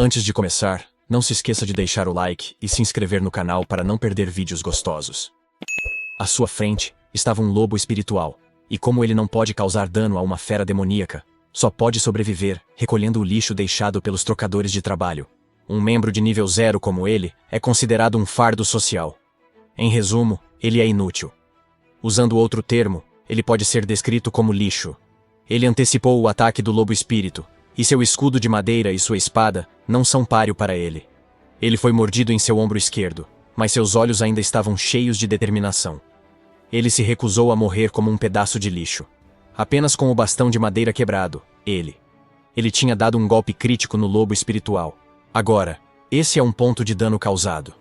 Antes de começar, não se esqueça de deixar o like e se inscrever no canal para não perder vídeos gostosos. À sua frente, estava um lobo espiritual, e como ele não pode causar dano a uma fera demoníaca, só pode sobreviver recolhendo o lixo deixado pelos trocadores de trabalho. Um membro de nível 0 como ele é considerado um fardo social. Em resumo, ele é inútil. Usando outro termo, ele pode ser descrito como lixo. Ele antecipou o ataque do lobo espírito, e seu escudo de madeira e sua espada não são páreo para ele. Ele foi mordido em seu ombro esquerdo, mas seus olhos ainda estavam cheios de determinação. Ele se recusou a morrer como um pedaço de lixo. Apenas com o bastão de madeira quebrado, ele tinha dado um golpe crítico no lobo espiritual. Agora, esse é um ponto de dano causado.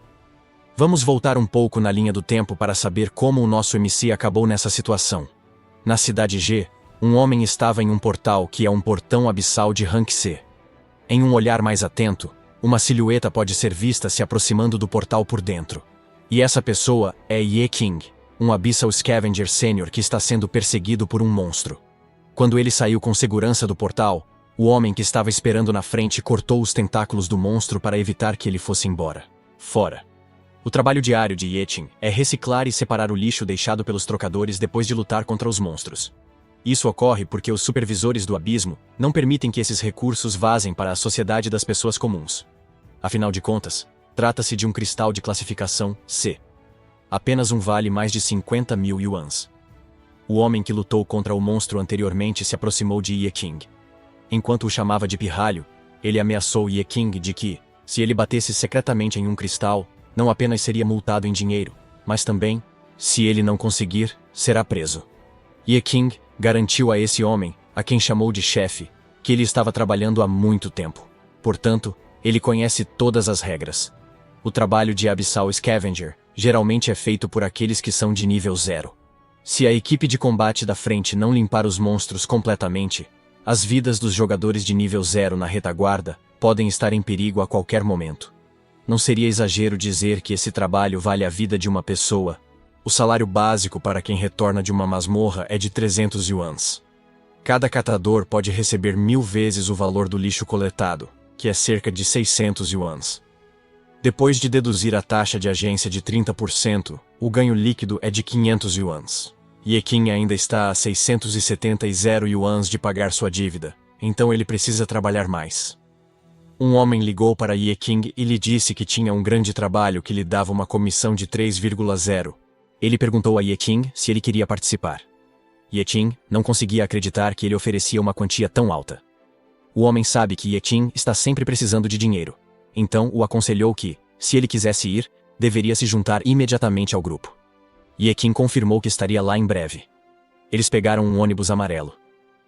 Vamos voltar um pouco na linha do tempo para saber como o nosso MC acabou nessa situação. Na cidade G, um homem estava em um portal que é um portão abissal de rank C. Em um olhar mais atento, uma silhueta pode ser vista se aproximando do portal por dentro. E essa pessoa é Ye King, um Abyssal Scavenger Sênior que está sendo perseguido por um monstro. Quando ele saiu com segurança do portal, o homem que estava esperando na frente cortou os tentáculos do monstro para evitar que ele fosse embora. Fora. O trabalho diário de Ye King é reciclar e separar o lixo deixado pelos trocadores depois de lutar contra os monstros. Isso ocorre porque os supervisores do abismo não permitem que esses recursos vazem para a sociedade das pessoas comuns. Afinal de contas, trata-se de um cristal de classificação C. Apenas um vale mais de 50 mil yuans. O homem que lutou contra o monstro anteriormente se aproximou de Ye King. Enquanto o chamava de pirralho, ele ameaçou Ye King de que, se ele batesse secretamente em um cristal, não apenas seria multado em dinheiro, mas também, se ele não conseguir, será preso. Ye King garantiu a esse homem, a quem chamou de chefe, que ele estava trabalhando há muito tempo. Portanto, ele conhece todas as regras. O trabalho de Abyssal Scavenger geralmente é feito por aqueles que são de nível 0. Se a equipe de combate da frente não limpar os monstros completamente, as vidas dos jogadores de nível 0 na retaguarda podem estar em perigo a qualquer momento. Não seria exagero dizer que esse trabalho vale a vida de uma pessoa. O salário básico para quem retorna de uma masmorra é de 300 yuans. Cada catador pode receber 1000 vezes o valor do lixo coletado, que é cerca de 600 yuans. Depois de deduzir a taxa de agência de 30%, o ganho líquido é de 500 yuans. Ye King ainda está a 670 yuans de pagar sua dívida, então ele precisa trabalhar mais. Um homem ligou para Ye King e lhe disse que tinha um grande trabalho que lhe dava uma comissão de 3,0. Ele perguntou a Ye King se ele queria participar. Ye King não conseguia acreditar que ele oferecia uma quantia tão alta. O homem sabe que Ye King está sempre precisando de dinheiro, então o aconselhou que, se ele quisesse ir, deveria se juntar imediatamente ao grupo. Ye King confirmou que estaria lá em breve. Eles pegaram um ônibus amarelo.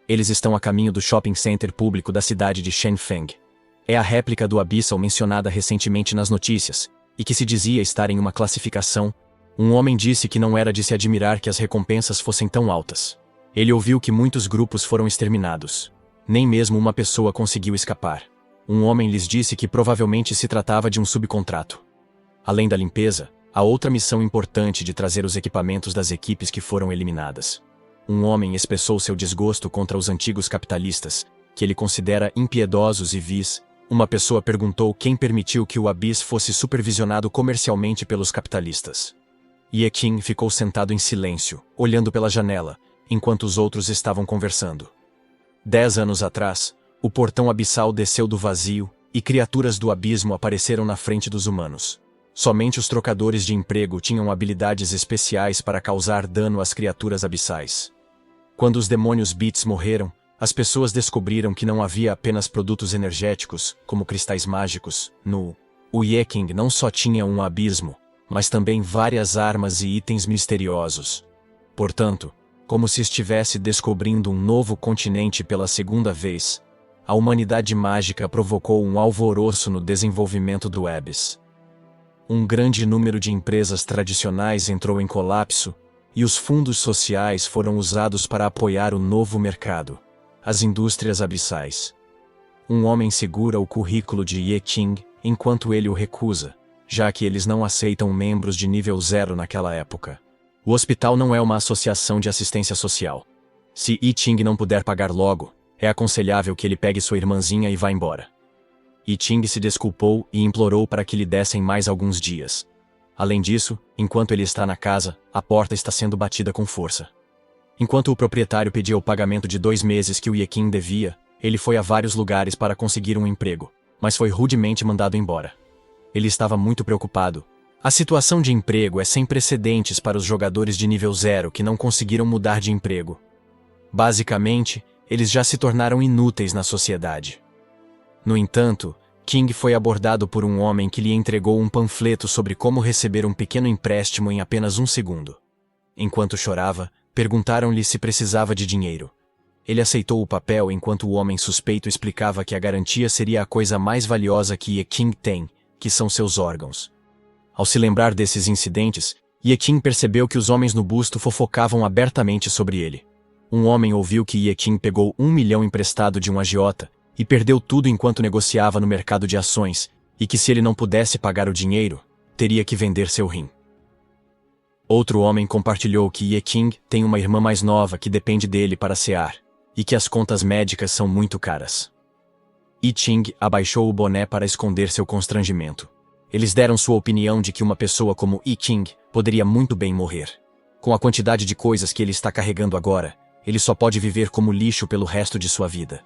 Eles estão a caminho do shopping center público da cidade de Shenfeng. É a réplica do Abyssal mencionada recentemente nas notícias, e que se dizia estar em uma classificação. Um homem disse que não era de se admirar que as recompensas fossem tão altas. Ele ouviu que muitos grupos foram exterminados. Nem mesmo uma pessoa conseguiu escapar. Um homem lhes disse que provavelmente se tratava de um subcontrato. Além da limpeza, há outra missão importante de trazer os equipamentos das equipes que foram eliminadas. Um homem expressou seu desgosto contra os antigos capitalistas, que ele considera impiedosos e vis. Uma pessoa perguntou quem permitiu que o Abyss fosse supervisionado comercialmente pelos capitalistas. Ye King ficou sentado em silêncio, olhando pela janela, enquanto os outros estavam conversando. 10 anos atrás, o portão abissal desceu do vazio, e criaturas do abismo apareceram na frente dos humanos. Somente os trocadores de emprego tinham habilidades especiais para causar dano às criaturas abissais. Quando os demônios Beats morreram, as pessoas descobriram que não havia apenas produtos energéticos, como cristais mágicos, o Ye King não só tinha um abismo, mas também várias armas e itens misteriosos. Portanto, como se estivesse descobrindo um novo continente pela segunda vez, a humanidade mágica provocou um alvoroço no desenvolvimento do Abyss. Um grande número de empresas tradicionais entrou em colapso, e os fundos sociais foram usados para apoiar o novo mercado. As indústrias abissais. Um homem segura o currículo de Ye King enquanto ele o recusa, já que eles não aceitam membros de nível 0 naquela época. O hospital não é uma associação de assistência social. Se Ye King não puder pagar logo, é aconselhável que ele pegue sua irmãzinha e vá embora. Yi Ching se desculpou e implorou para que lhe dessem mais alguns dias. Além disso, enquanto ele está na casa, a porta está sendo batida com força. Enquanto o proprietário pedia o pagamento de 2 meses que o Yi Ching devia, ele foi a vários lugares para conseguir um emprego, mas foi rudemente mandado embora. Ele estava muito preocupado. A situação de emprego é sem precedentes para os jogadores de nível 0 que não conseguiram mudar de emprego. Basicamente, eles já se tornaram inúteis na sociedade. No entanto, King foi abordado por um homem que lhe entregou um panfleto sobre como receber um pequeno empréstimo em apenas 1 segundo. Enquanto chorava, perguntaram-lhe se precisava de dinheiro. Ele aceitou o papel enquanto o homem suspeito explicava que a garantia seria a coisa mais valiosa que Yi Ching tem, que são seus órgãos. Ao se lembrar desses incidentes, Yi Ching percebeu que os homens no busto fofocavam abertamente sobre ele. Um homem ouviu que Yi Ching pegou 1 milhão emprestado de um agiota e perdeu tudo enquanto negociava no mercado de ações, e que se ele não pudesse pagar o dinheiro, teria que vender seu rim. Outro homem compartilhou que Yi Ching tem uma irmã mais nova que depende dele para cear, e que as contas médicas são muito caras. Yi Ching abaixou o boné para esconder seu constrangimento. Eles deram sua opinião de que uma pessoa como Yi Ching poderia muito bem morrer. Com a quantidade de coisas que ele está carregando agora, ele só pode viver como lixo pelo resto de sua vida.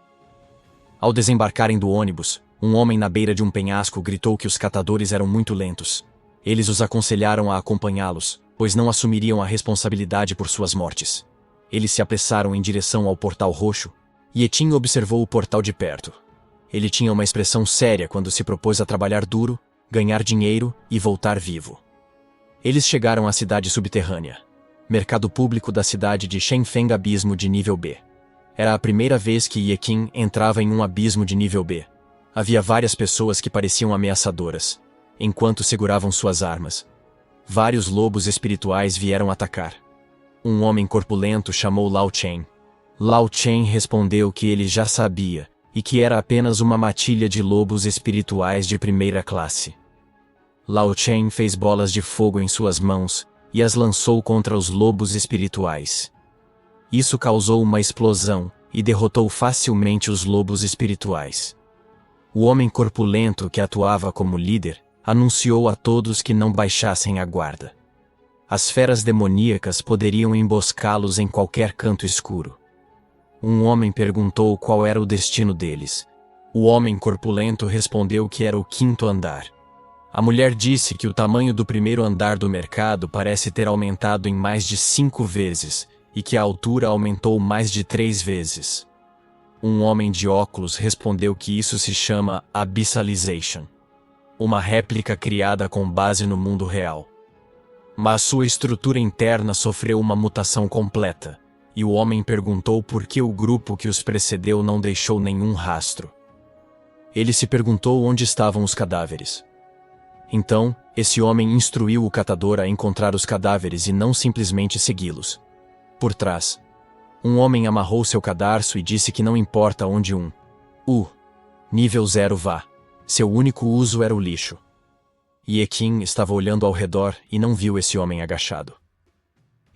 Ao desembarcarem do ônibus, um homem na beira de um penhasco gritou que os catadores eram muito lentos. Eles os aconselharam a acompanhá-los, pois não assumiriam a responsabilidade por suas mortes. Eles se apressaram em direção ao portal roxo, e Yi Ching observou o portal de perto. Ele tinha uma expressão séria quando se propôs a trabalhar duro, ganhar dinheiro e voltar vivo. Eles chegaram à cidade subterrânea, mercado público da cidade de Shenfeng, abismo de nível B. Era a primeira vez que Yi Ching entrava em um abismo de nível B. Havia várias pessoas que pareciam ameaçadoras, enquanto seguravam suas armas. Vários lobos espirituais vieram atacar. Um homem corpulento chamou Lao Chen. Lao Chen respondeu que ele já sabia, e que era apenas uma matilha de lobos espirituais de primeira classe. Lao Chen fez bolas de fogo em suas mãos e as lançou contra os lobos espirituais. Isso causou uma explosão e derrotou facilmente os lobos espirituais. O homem corpulento que atuava como líder anunciou a todos que não baixassem a guarda. As feras demoníacas poderiam emboscá-los em qualquer canto escuro. Um homem perguntou qual era o destino deles. O homem corpulento respondeu que era o 5º andar. A mulher disse que o tamanho do primeiro andar do mercado parece ter aumentado em mais de 5 vezes, e que a altura aumentou mais de 3 vezes. Um homem de óculos respondeu que isso se chama Abyssalization, uma réplica criada com base no mundo real. Mas sua estrutura interna sofreu uma mutação completa, e o homem perguntou por que o grupo que os precedeu não deixou nenhum rastro. Ele se perguntou onde estavam os cadáveres. Então, esse homem instruiu o catador a encontrar os cadáveres e não simplesmente segui-los. Por trás, um homem amarrou seu cadarço e disse que não importa onde nível 0 vá, seu único uso era o lixo. Yi Ching estava olhando ao redor e não viu esse homem agachado.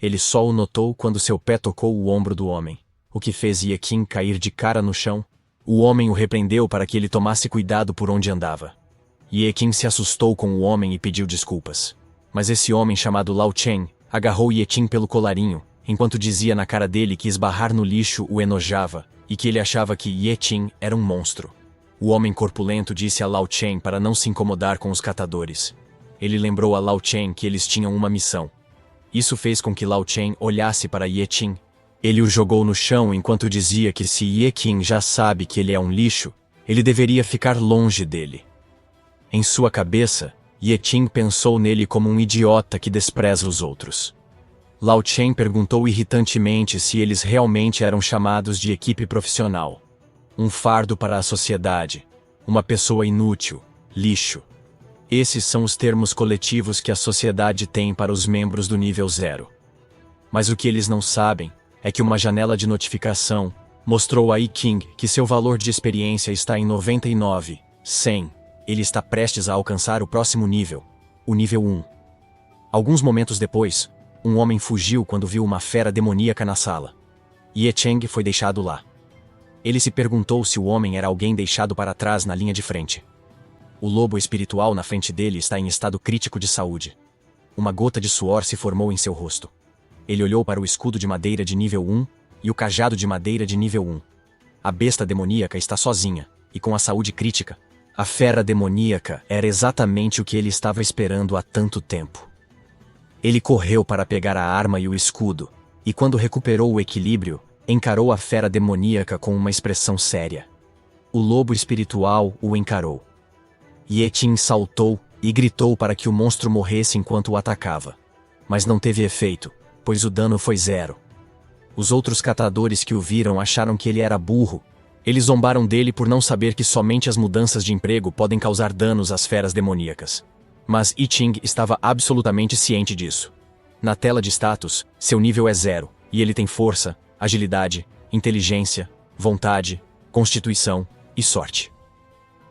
Ele só o notou quando seu pé tocou o ombro do homem, o que fez Yi Ching cair de cara no chão. O homem o repreendeu para que ele tomasse cuidado por onde andava. Yi Ching se assustou com o homem e pediu desculpas. Mas esse homem chamado Lao Chen agarrou Yi Ching pelo colarinho, enquanto dizia na cara dele que esbarrar no lixo o enojava, e que ele achava que Yi Ching era um monstro. O homem corpulento disse a Lao Chen para não se incomodar com os catadores. Ele lembrou a Lao Chen que eles tinham uma missão. Isso fez com que Lao Chen olhasse para Yi Ching. Ele o jogou no chão enquanto dizia que se Yi Ching já sabe que ele é um lixo, ele deveria ficar longe dele. Em sua cabeça, Yi Ching pensou nele como um idiota que despreza os outros. Lao Chen perguntou irritantemente se eles realmente eram chamados de equipe profissional. Um fardo para a sociedade, uma pessoa inútil, lixo. Esses são os termos coletivos que a sociedade tem para os membros do nível 0. Mas o que eles não sabem é que uma janela de notificação mostrou a Yi Ching que seu valor de experiência está em 99, 100. Ele está prestes a alcançar o próximo nível, o nível 1. Alguns momentos depois, um homem fugiu quando viu uma fera demoníaca na sala. Yi Ching foi deixado lá. Ele se perguntou se o homem era alguém deixado para trás na linha de frente. O lobo espiritual na frente dele está em estado crítico de saúde. Uma gota de suor se formou em seu rosto. Ele olhou para o escudo de madeira de nível 1 e o cajado de madeira de nível 1. A besta demoníaca está sozinha, e com a saúde crítica. A fera demoníaca era exatamente o que ele estava esperando há tanto tempo. Ele correu para pegar a arma e o escudo, e quando recuperou o equilíbrio, encarou a fera demoníaca com uma expressão séria. O lobo espiritual o encarou. Yetin saltou e gritou para que o monstro morresse enquanto o atacava. Mas não teve efeito, pois o dano foi 0. Os outros catadores que o viram acharam que ele era burro. Eles zombaram dele por não saber que somente as mudanças de emprego podem causar danos às feras demoníacas. Mas Yi Ching estava absolutamente ciente disso. Na tela de status, seu nível é 0, e ele tem força, agilidade, inteligência, vontade, constituição e sorte.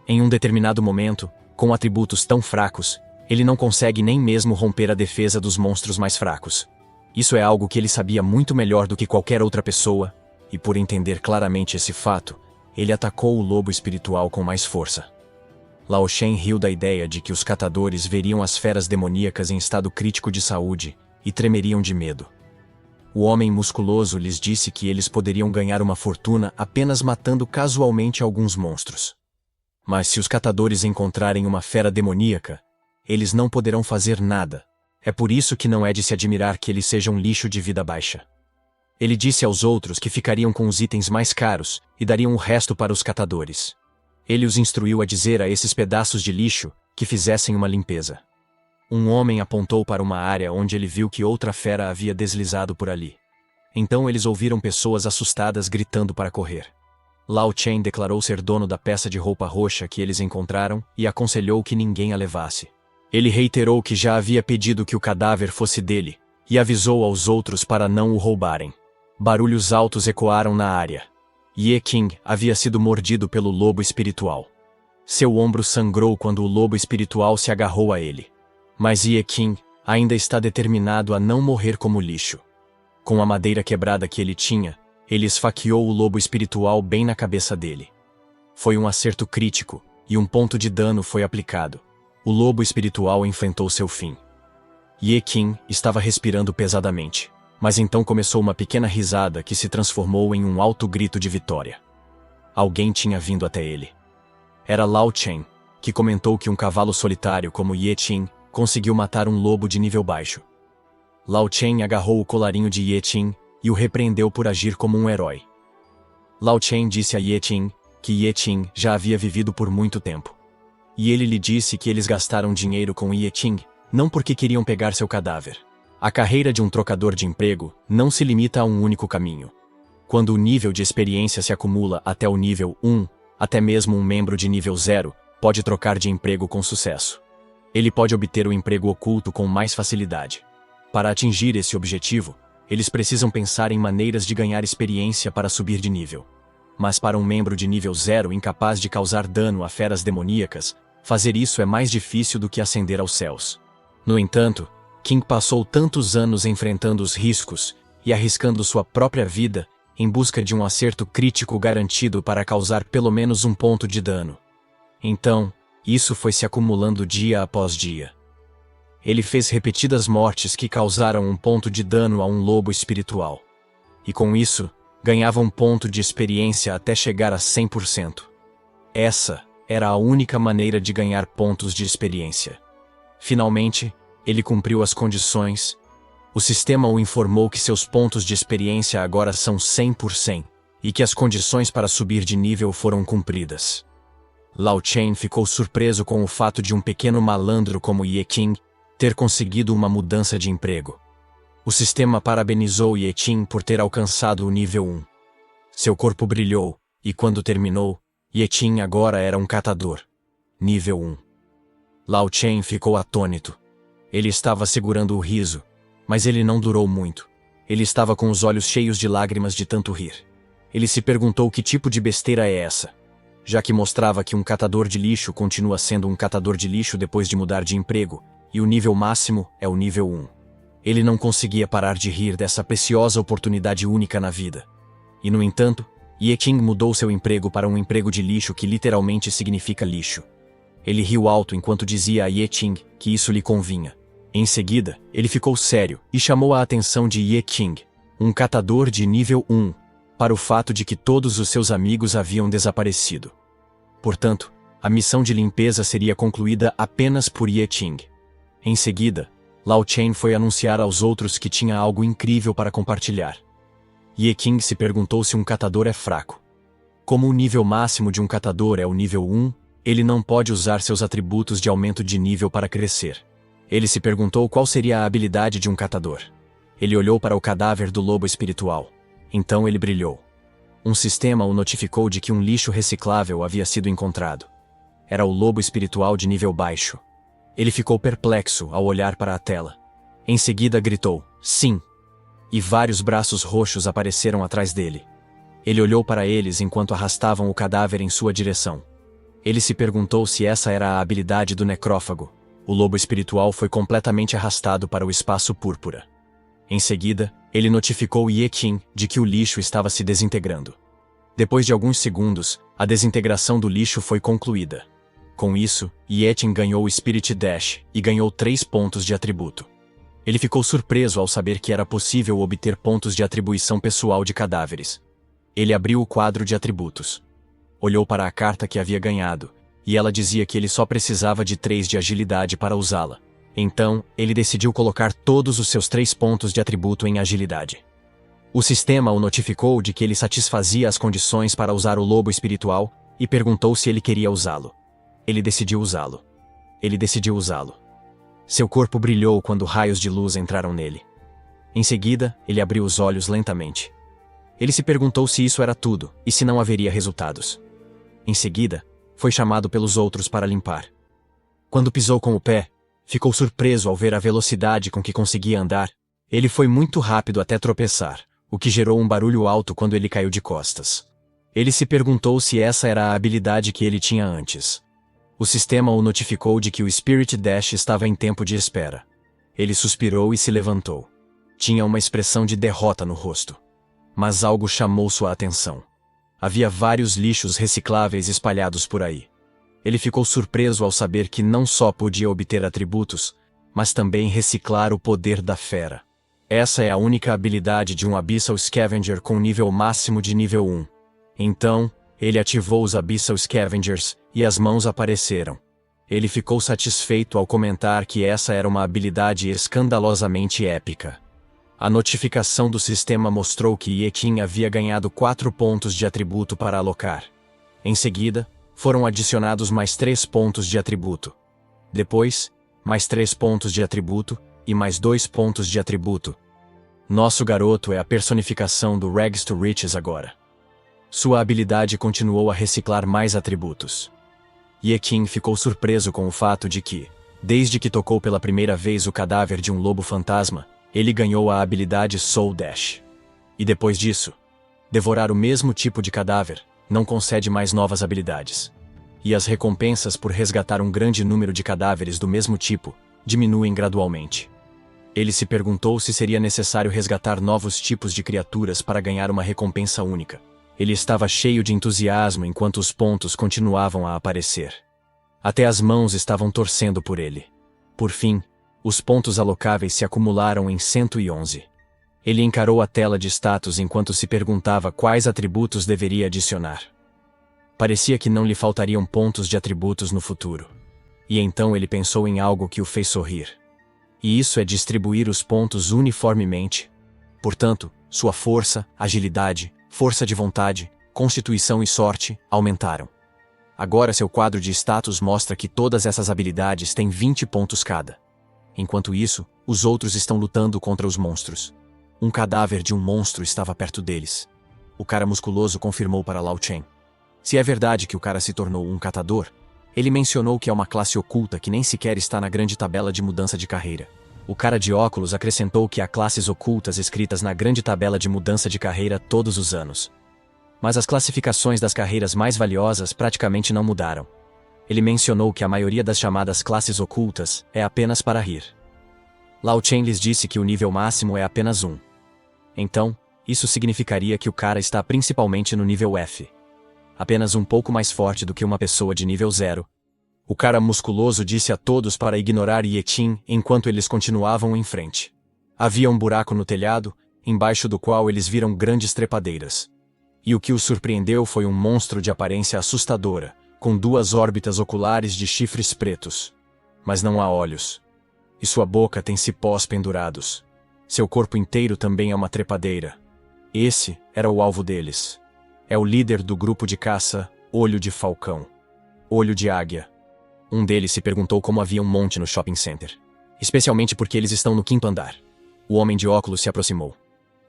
Em um determinado momento, com atributos tão fracos, ele não consegue nem mesmo romper a defesa dos monstros mais fracos. Isso é algo que ele sabia muito melhor do que qualquer outra pessoa, e por entender claramente esse fato, ele atacou o lobo espiritual com mais força. Lao Shen riu da ideia de que os catadores veriam as feras demoníacas em estado crítico de saúde e tremeriam de medo. O homem musculoso lhes disse que eles poderiam ganhar uma fortuna apenas matando casualmente alguns monstros. Mas se os catadores encontrarem uma fera demoníaca, eles não poderão fazer nada. É por isso que não é de se admirar que eles sejam lixo de vida baixa. Ele disse aos outros que ficariam com os itens mais caros e dariam o resto para os catadores. Ele os instruiu a dizer a esses pedaços de lixo que fizessem uma limpeza. Um homem apontou para uma área onde ele viu que outra fera havia deslizado por ali. Então eles ouviram pessoas assustadas gritando para correr. Lao Chen declarou ser dono da peça de roupa roxa que eles encontraram e aconselhou que ninguém a levasse. Ele reiterou que já havia pedido que o cadáver fosse dele e avisou aos outros para não o roubarem. Barulhos altos ecoaram na área. Ye Qing havia sido mordido pelo lobo espiritual. Seu ombro sangrou quando o lobo espiritual se agarrou a ele. Mas Ye Qing ainda está determinado a não morrer como lixo. Com a madeira quebrada que ele tinha, ele esfaqueou o lobo espiritual bem na cabeça dele. Foi um acerto crítico, e um ponto de dano foi aplicado. O lobo espiritual enfrentou seu fim. Ye Qing estava respirando pesadamente. Mas então começou uma pequena risada que se transformou em um alto grito de vitória. Alguém tinha vindo até ele. Era Lao Chen, que comentou que um cavalo solitário como Ye Qing conseguiu matar um lobo de nível baixo. Lao Chen agarrou o colarinho de Ye Qing e o repreendeu por agir como um herói. Lao Chen disse a Ye Qing que Ye Qing já havia vivido por muito tempo. E ele lhe disse que eles gastaram dinheiro com Ye Qing, não porque queriam pegar seu cadáver. A carreira de um trocador de emprego não se limita a um único caminho. Quando o nível de experiência se acumula até o nível 1, até mesmo um membro de nível 0 pode trocar de emprego com sucesso. Ele pode obter o emprego oculto com mais facilidade. Para atingir esse objetivo, eles precisam pensar em maneiras de ganhar experiência para subir de nível. Mas para um membro de nível 0 incapaz de causar dano a feras demoníacas, fazer isso é mais difícil do que ascender aos céus. No entanto, Qing passou tantos anos enfrentando os riscos e arriscando sua própria vida em busca de um acerto crítico garantido para causar pelo menos um ponto de dano. Então, isso foi se acumulando dia após dia. Ele fez repetidas mortes que causaram um ponto de dano a um lobo espiritual. E com isso, ganhava um ponto de experiência até chegar a 100%. Essa era a única maneira de ganhar pontos de experiência. Finalmente, ele cumpriu as condições. O sistema o informou que seus pontos de experiência agora são 100% e que as condições para subir de nível foram cumpridas. Lao Chen ficou surpreso com o fato de um pequeno malandro como Ye Qing ter conseguido uma mudança de emprego. O sistema parabenizou Ye Qing por ter alcançado o nível 1. Seu corpo brilhou, e quando terminou, Ye Qing agora era um catador. Nível 1. Lao Chen ficou atônito. Ele estava segurando o riso, mas ele não durou muito. Ele estava com os olhos cheios de lágrimas de tanto rir. Ele se perguntou que tipo de besteira é essa, já que mostrava que um catador de lixo continua sendo um catador de lixo depois de mudar de emprego, e o nível máximo é o nível 1. Ele não conseguia parar de rir dessa preciosa oportunidade única na vida. E no entanto, Ye Qing mudou seu emprego para um emprego de lixo que literalmente significa lixo. Ele riu alto enquanto dizia a Ye Qing que isso lhe convinha. Em seguida, ele ficou sério e chamou a atenção de Ye Qing, um catador de nível 1, para o fato de que todos os seus amigos haviam desaparecido. Portanto, a missão de limpeza seria concluída apenas por Ye Qing. Em seguida, Lao Chen foi anunciar aos outros que tinha algo incrível para compartilhar. Ye Qing se perguntou se um catador é fraco. Como o nível máximo de um catador é o nível 1, ele não pode usar seus atributos de aumento de nível para crescer. Ele se perguntou qual seria a habilidade de um catador. Ele olhou para o cadáver do lobo espiritual. Então ele brilhou. Um sistema o notificou de que um lixo reciclável havia sido encontrado. Era o lobo espiritual de nível baixo. Ele ficou perplexo ao olhar para a tela. Em seguida gritou, "Sim!" E vários braços roxos apareceram atrás dele. Ele olhou para eles enquanto arrastavam o cadáver em sua direção. Ele se perguntou se essa era a habilidade do necrófago. O lobo espiritual foi completamente arrastado para o espaço púrpura. Em seguida, ele notificou Ye Qing de que o lixo estava se desintegrando. Depois de alguns segundos, a desintegração do lixo foi concluída. Com isso, Ye Qing ganhou o Spirit Dash e ganhou 3 pontos de atributo. Ele ficou surpreso ao saber que era possível obter pontos de atribuição pessoal de cadáveres. Ele abriu o quadro de atributos. Olhou para a carta que havia ganhado, e ela dizia que ele só precisava de 3 de agilidade para usá-la. Então, ele decidiu colocar todos os seus 3 pontos de atributo em agilidade. O sistema o notificou de que ele satisfazia as condições para usar o lobo espiritual e perguntou se ele queria usá-lo. Ele decidiu usá-lo. Ele decidiu usá-lo. Seu corpo brilhou quando raios de luz entraram nele. Em seguida, ele abriu os olhos lentamente. Ele se perguntou se isso era tudo e se não haveria resultados. Em seguida, foi chamado pelos outros para limpar. Quando pisou com o pé, ficou surpreso ao ver a velocidade com que conseguia andar. Ele foi muito rápido até tropeçar, o que gerou um barulho alto quando ele caiu de costas. Ele se perguntou se essa era a habilidade que ele tinha antes. O sistema o notificou de que o Spirit Dash estava em tempo de espera. Ele suspirou e se levantou. Tinha uma expressão de derrota no rosto. Mas algo chamou sua atenção. Havia vários lixos recicláveis espalhados por aí. Ele ficou surpreso ao saber que não só podia obter atributos, mas também reciclar o poder da fera. Essa é a única habilidade de um Abyssal Scavenger com nível máximo de nível 1. Então, ele ativou os Abyssal Scavengers, e as mãos apareceram. Ele ficou satisfeito ao comentar que essa era uma habilidade escandalosamente épica. A notificação do sistema mostrou que Ye Qing havia ganhado 4 pontos de atributo para alocar. Em seguida, foram adicionados mais 3 pontos de atributo. Depois, mais 3 pontos de atributo e mais 2 pontos de atributo. Nosso garoto é a personificação do Rags to Riches agora. Sua habilidade continuou a reciclar mais atributos. Ye Qing ficou surpreso com o fato de que, desde que tocou pela primeira vez o cadáver de um lobo fantasma, ele ganhou a habilidade Soul Dash. E depois disso, devorar o mesmo tipo de cadáver não concede mais novas habilidades. E as recompensas por resgatar um grande número de cadáveres do mesmo tipo diminuem gradualmente. Ele se perguntou se seria necessário resgatar novos tipos de criaturas para ganhar uma recompensa única. Ele estava cheio de entusiasmo enquanto os pontos continuavam a aparecer. Até as mãos estavam torcendo por ele. Por fim, os pontos alocáveis se acumularam em 111. Ele encarou a tela de status enquanto se perguntava quais atributos deveria adicionar. Parecia que não lhe faltariam pontos de atributos no futuro. E então ele pensou em algo que o fez sorrir. E isso é distribuir os pontos uniformemente. Portanto, sua força, agilidade, força de vontade, constituição e sorte aumentaram. Agora seu quadro de status mostra que todas essas habilidades têm 20 pontos cada. Enquanto isso, os outros estão lutando contra os monstros. Um cadáver de um monstro estava perto deles. O cara musculoso confirmou para Lao Chen. Se é verdade que o cara se tornou um catador, ele mencionou que é uma classe oculta que nem sequer está na grande tabela de mudança de carreira. O cara de óculos acrescentou que há classes ocultas escritas na grande tabela de mudança de carreira todos os anos. Mas as classificações das carreiras mais valiosas praticamente não mudaram. Ele mencionou que a maioria das chamadas classes ocultas é apenas para rir. Lao Chen lhes disse que o nível máximo é apenas 1. Então, Isso significaria que o cara está principalmente no nível F. Apenas um pouco mais forte do que uma pessoa de nível 0. O cara musculoso disse a todos para ignorar Yetin enquanto eles continuavam em frente. Havia um buraco no telhado, embaixo do qual eles viram grandes trepadeiras. E o que os surpreendeu foi um monstro de aparência assustadora, com 2 órbitas oculares de chifres pretos. Mas não há olhos. E sua boca tem cipós pendurados. Seu corpo inteiro também é uma trepadeira. Esse era o alvo deles. É o líder do grupo de caça, Olho de Falcão. Olho de Águia. Um deles se perguntou como havia um monte no shopping center. Especialmente porque eles estão no 5º andar. O homem de óculos se aproximou.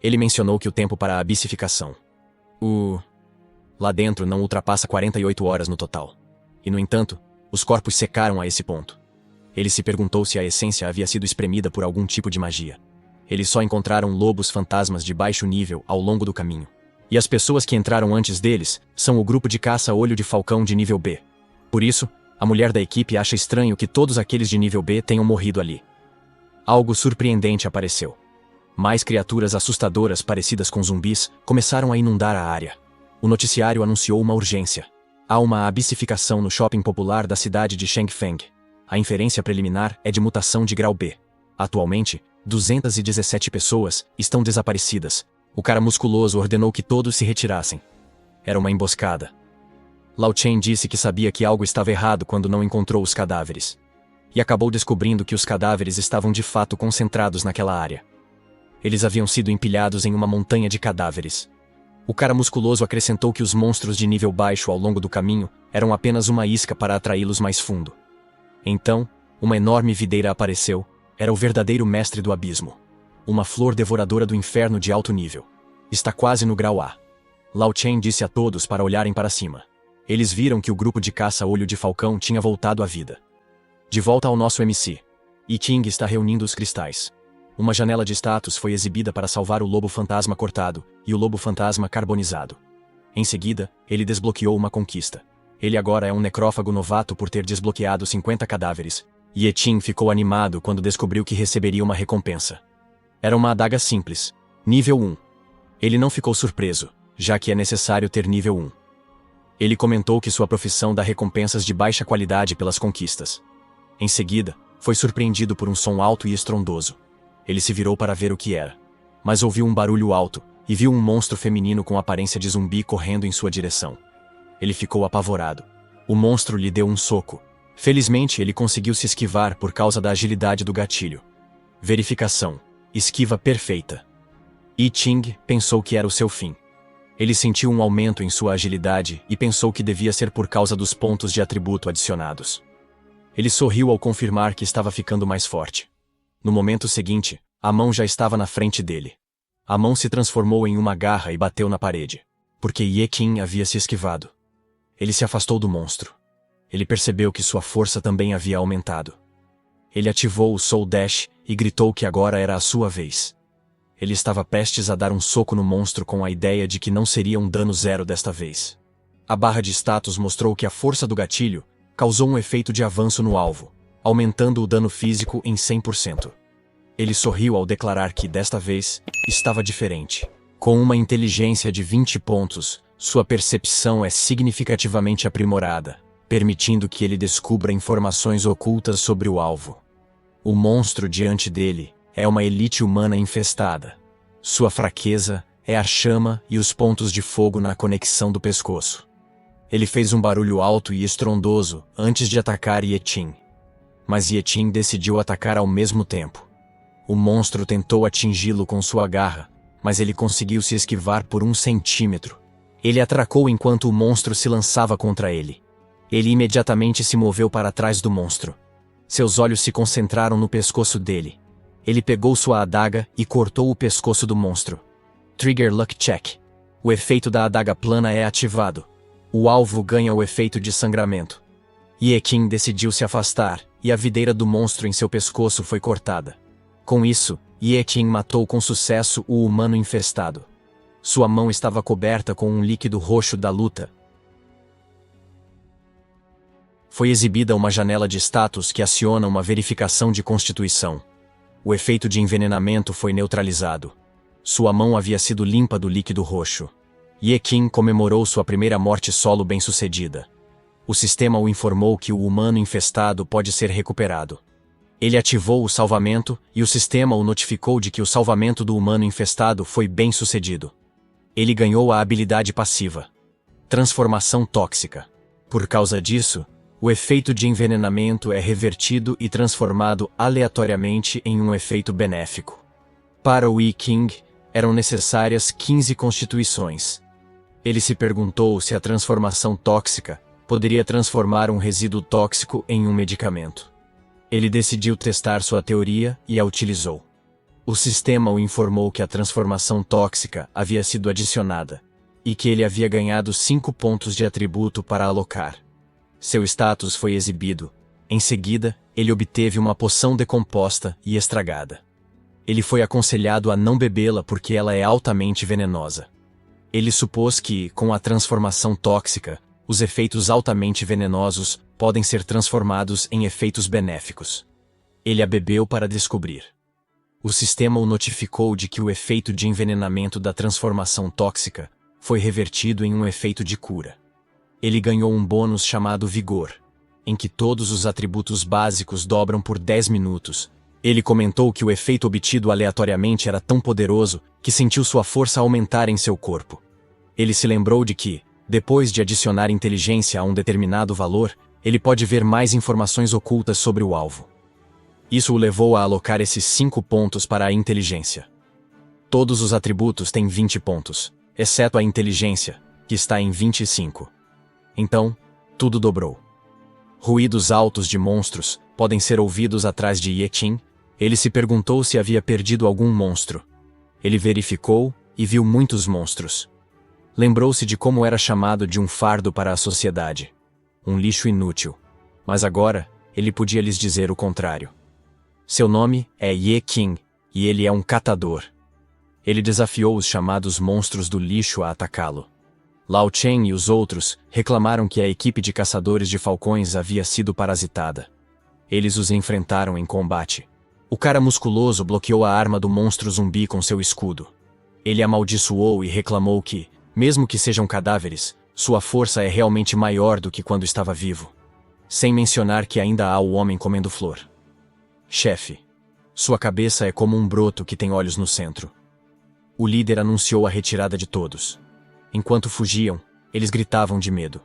Ele mencionou que o tempo para a abissificação. Lá dentro não ultrapassa 48 horas no total. E no entanto, os corpos secaram a esse ponto. Ele se perguntou se a essência havia sido espremida por algum tipo de magia. Eles só encontraram lobos fantasmas de baixo nível ao longo do caminho. E as pessoas que entraram antes deles são o grupo de caça Olho de Falcão de nível B. Por isso, a mulher da equipe acha estranho que todos aqueles de nível B tenham morrido ali. Algo surpreendente apareceu. Mais criaturas assustadoras parecidas com zumbis começaram a inundar a área. O noticiário anunciou uma urgência. Há uma abissificação no shopping popular da cidade de Shangfeng. A inferência preliminar é de mutação de grau B. Atualmente, 217 pessoas estão desaparecidas. O cara musculoso ordenou que todos se retirassem. Era uma emboscada. Lao Chen disse que sabia que algo estava errado quando não encontrou os cadáveres. E acabou descobrindo que os cadáveres estavam de fato concentrados naquela área. Eles haviam sido empilhados em uma montanha de cadáveres. O cara musculoso acrescentou que os monstros de nível baixo ao longo do caminho eram apenas uma isca para atraí-los mais fundo. Então, uma enorme videira apareceu. Era o verdadeiro mestre do abismo. Uma flor devoradora do inferno de alto nível. Está quase no grau A. Lao Chen disse a todos para olharem para cima. Eles viram que o grupo de caça Olho de Falcão tinha voltado à vida. De volta ao nosso MC. Yi Qing está reunindo os cristais. Uma janela de status foi exibida para salvar o lobo fantasma cortado e o lobo fantasma carbonizado. Em seguida, ele desbloqueou uma conquista. Ele agora é um necrófago novato por ter desbloqueado 50 cadáveres. Yi Qing ficou animado quando descobriu que receberia uma recompensa. Era uma adaga simples, nível 1. Ele não ficou surpreso, já que é necessário ter nível 1. Ele comentou que sua profissão dá recompensas de baixa qualidade pelas conquistas. Em seguida, foi surpreendido por um som alto e estrondoso. Ele se virou para ver o que era. Mas ouviu um barulho alto e viu um monstro feminino com aparência de zumbi correndo em sua direção. Ele ficou apavorado. O monstro lhe deu um soco. Felizmente, ele conseguiu se esquivar por causa da agilidade do gatilho. Verificação. Esquiva perfeita. Yi Qing pensou que era o seu fim. Ele sentiu um aumento em sua agilidade e pensou que devia ser por causa dos pontos de atributo adicionados. Ele sorriu ao confirmar que estava ficando mais forte. No momento seguinte, a mão já estava na frente dele. A mão se transformou em uma garra e bateu na parede, porque Yi Qing havia se esquivado. Ele se afastou do monstro. Ele percebeu que sua força também havia aumentado. Ele ativou o Soul Dash e gritou que agora era a sua vez. Ele estava prestes a dar um soco no monstro com a ideia de que não seria um dano 0 desta vez. A barra de status mostrou que a força do gatilho causou um efeito de avanço no alvo, aumentando o dano físico em 100%. Ele sorriu ao declarar que, desta vez, estava diferente. Com uma inteligência de 20 pontos, sua percepção é significativamente aprimorada, permitindo que ele descubra informações ocultas sobre o alvo. O monstro diante dele é uma elite humana infestada. Sua fraqueza é a chama e os pontos de fogo na conexão do pescoço. Ele fez um barulho alto e estrondoso antes de atacar Yi Qing. Mas Yi Qing decidiu atacar ao mesmo tempo. O monstro tentou atingi-lo com sua garra, mas ele conseguiu se esquivar por 1 centímetro. Ele atracou enquanto o monstro se lançava contra ele. Ele imediatamente se moveu para trás do monstro. Seus olhos se concentraram no pescoço dele. Ele pegou sua adaga e cortou o pescoço do monstro. Trigger Luck Check. O efeito da adaga plana é ativado. O alvo ganha o efeito de sangramento. Yi Qing decidiu se afastar, e a videira do monstro em seu pescoço foi cortada. Com isso, Yi Qing matou com sucesso o humano infestado. Sua mão estava coberta com um líquido roxo da luta. Foi exibida uma janela de status que aciona uma verificação de constituição. O efeito de envenenamento foi neutralizado. Sua mão havia sido limpa do líquido roxo. Ye Qing comemorou sua primeira morte solo bem-sucedida. O sistema o informou que o humano infestado pode ser recuperado. Ele ativou o salvamento e o sistema o notificou de que o salvamento do humano infestado foi bem-sucedido. Ele ganhou a habilidade passiva, Transformação Tóxica. Por causa disso, o efeito de envenenamento é revertido e transformado aleatoriamente em um efeito benéfico. Para o Ye Qing, eram necessárias 15 constituições. Ele se perguntou se a transformação tóxica poderia transformar um resíduo tóxico em um medicamento. Ele decidiu testar sua teoria e a utilizou. O sistema o informou que a transformação tóxica havia sido adicionada e que ele havia ganhado 5 pontos de atributo para alocar. Seu status foi exibido. Em seguida, ele obteve uma poção decomposta e estragada. Ele foi aconselhado a não bebê-la porque ela é altamente venenosa. Ele supôs que, com a transformação tóxica, os efeitos altamente venenosos podem ser transformados em efeitos benéficos. Ele a bebeu para descobrir. O sistema o notificou de que o efeito de envenenamento da transformação tóxica foi revertido em um efeito de cura. Ele ganhou um bônus chamado Vigor, em que todos os atributos básicos dobram por 10 minutos. Ele comentou que o efeito obtido aleatoriamente era tão poderoso que sentiu sua força aumentar em seu corpo. Ele se lembrou de que, depois de adicionar inteligência a um determinado valor, ele pode ver mais informações ocultas sobre o alvo. Isso o levou a alocar esses 5 pontos para a inteligência. Todos os atributos têm 20 pontos, exceto a inteligência, que está em 25. Então, tudo dobrou. Ruídos altos de monstros podem ser ouvidos atrás de Ye Qing. Ele se perguntou se havia perdido algum monstro. Ele verificou e viu muitos monstros. Lembrou-se de como era chamado de um fardo para a sociedade. Um lixo inútil. Mas agora, ele podia lhes dizer o contrário. Seu nome é Ye Qing, e ele é um catador. Ele desafiou os chamados monstros do lixo a atacá-lo. Lao Chen e os outros reclamaram que a equipe de caçadores de falcões havia sido parasitada. Eles os enfrentaram em combate. O cara musculoso bloqueou a arma do monstro zumbi com seu escudo. Ele amaldiçoou e reclamou que, mesmo que sejam cadáveres, sua força é realmente maior do que quando estava vivo. Sem mencionar que ainda há o homem comendo flor. Chefe. Sua cabeça é como um broto que tem olhos no centro. O líder anunciou a retirada de todos. Enquanto fugiam, eles gritavam de medo.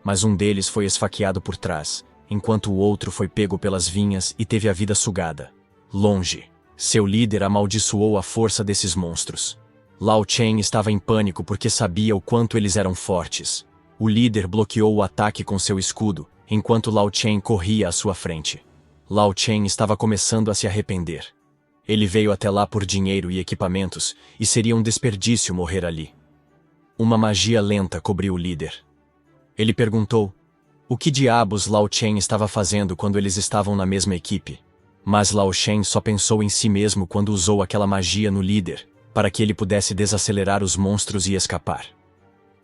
Mas um deles foi esfaqueado por trás, enquanto o outro foi pego pelas vinhas e teve a vida sugada. Longe. Seu líder amaldiçoou a força desses monstros. Lao Chen estava em pânico porque sabia o quanto eles eram fortes. O líder bloqueou o ataque com seu escudo, enquanto Lao Chen corria à sua frente. Lao Chen estava começando a se arrepender. Ele veio até lá por dinheiro e equipamentos, e seria um desperdício morrer ali. Uma magia lenta cobriu o líder. Ele perguntou: o que diabos Lao Chen estava fazendo quando eles estavam na mesma equipe? Mas Lao Chen só pensou em si mesmo quando usou aquela magia no líder, para que ele pudesse desacelerar os monstros e escapar.